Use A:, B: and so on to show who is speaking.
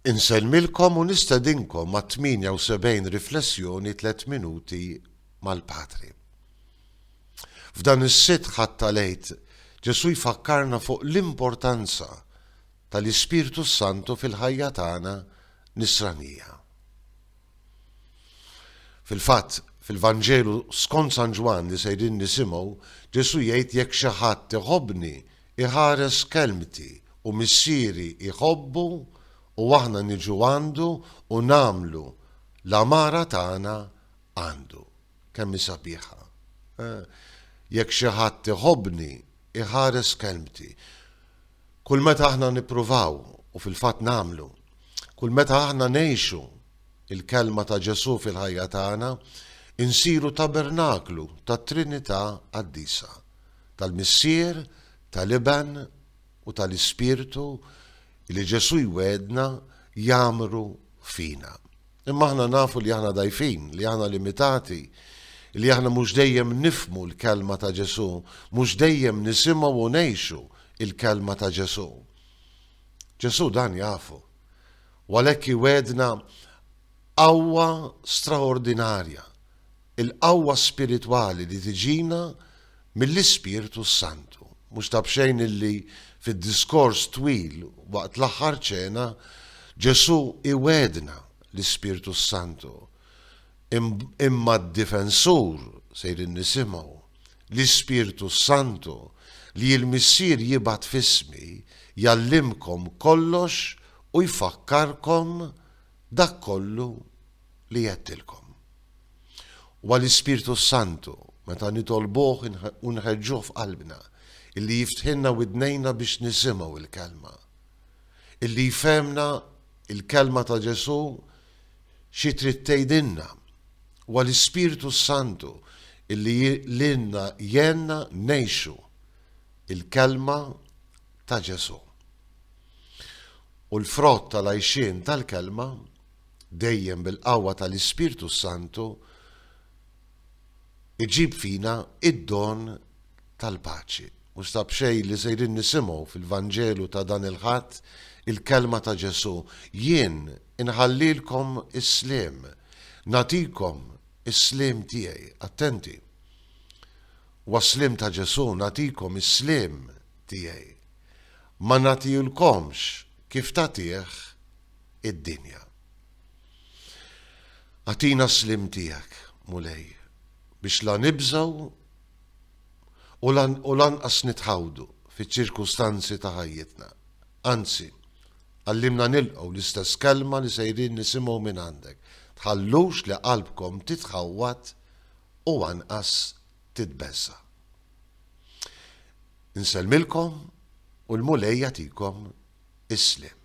A: Insellmilkom u nistedinkom ma' 78 riflessjoni 3 minuti mal-Patri. F'dan is-sitt ħadd lejt Ġesu jfakkarna fuq l-importanza tal-Ispirtu Santu fil-ħajja tagħna nisranija. Fil-fatt, fil-Vanġelu skont San Ġwan li sejrin nisimgħu, Ġesu jgħid jekk xi ħadd iħobbni iħares kelmti u missieri iħobbu u aħna niġu għandu u nagħmlu l-amara tagħna għandu. Kemm sabiħa. Jekk xi ħadd iħobbni iħares kelmti. Kull meta aħna nippruvaw u fil-fatt nagħmlu, kull meta aħna ngħixu il-kelma ta' Ġesu fil-ħajja tagħna, insiru tabernaklu tat-Trinità qaddisa, tal-Missier, tal-Iben u tal-Ispirtu li Ġesu jwedna jagħmru fina. Imma aħna nafu li aħna dajfin, li aħna limitati, li aħna mhux dejjem nifmu l-kelma ta' Ġesu, mhux dejjem nisimgħu u ngħixu il-kelma ta' Ġesu. Ġesu dan jafu. U għalhekk iwedna qawwa straordinarja, il-qawwa spiritwali li tiġina mill-Ispirtu Santu. Mhux ta' bxejn illi fid-diskors twil waqt l-aħħar ċena Ġesu iwedna l-Ispirtu Santu. Imma d-difensur sejrin nisimgħu l-Ispirtu Santu li l-Missier jibgħat f'ismi jallimkom kollox u jfakkarkom dak kollu li jettilkom. U għall-Ispirtu Santu meta nitolbuh u nħeġġuh f'qalbna illi jiftħilna widnejna biex nisimgħu il-kelma. Illi jfehmna il-kelma ta' Ġesu xi trid tgħidilna. U għall-Ispirtu Santu illi lilna jenna ngħixu il-kelma ta' Ġesu. U l-frott tal-għajxien tal-kelma dejjem bil-qawwa tal-Ispirtu Santu iġib fina id-don tal-paċi. Mhux ta' bxejn li sejrin nisimgħu fil-Vanġelu ta' dan il-ħadd il-kelma ta' Ġesu. Jien inħallilkom is-sliem, natikom is-sliem tiegħi. Attenti. Waslim ta' Ġesu natikom is-sliem tiegħi. Ma natijulkomx kif tagħtih id-dinja. Atina s-sliem tiegħek mulej biex la nibżgħu u lanqas nitħawdu fiċ-ċirkustanzi ta' ħajjitna. Anzi, għallimna nilqgħu l-istess kelma li sejrin nisimgħu minn għandek. Tħallux li qalbkom titħawwat u anqas titbeżza. Insellmilkom u l-mulej jagħtikom is-sliem.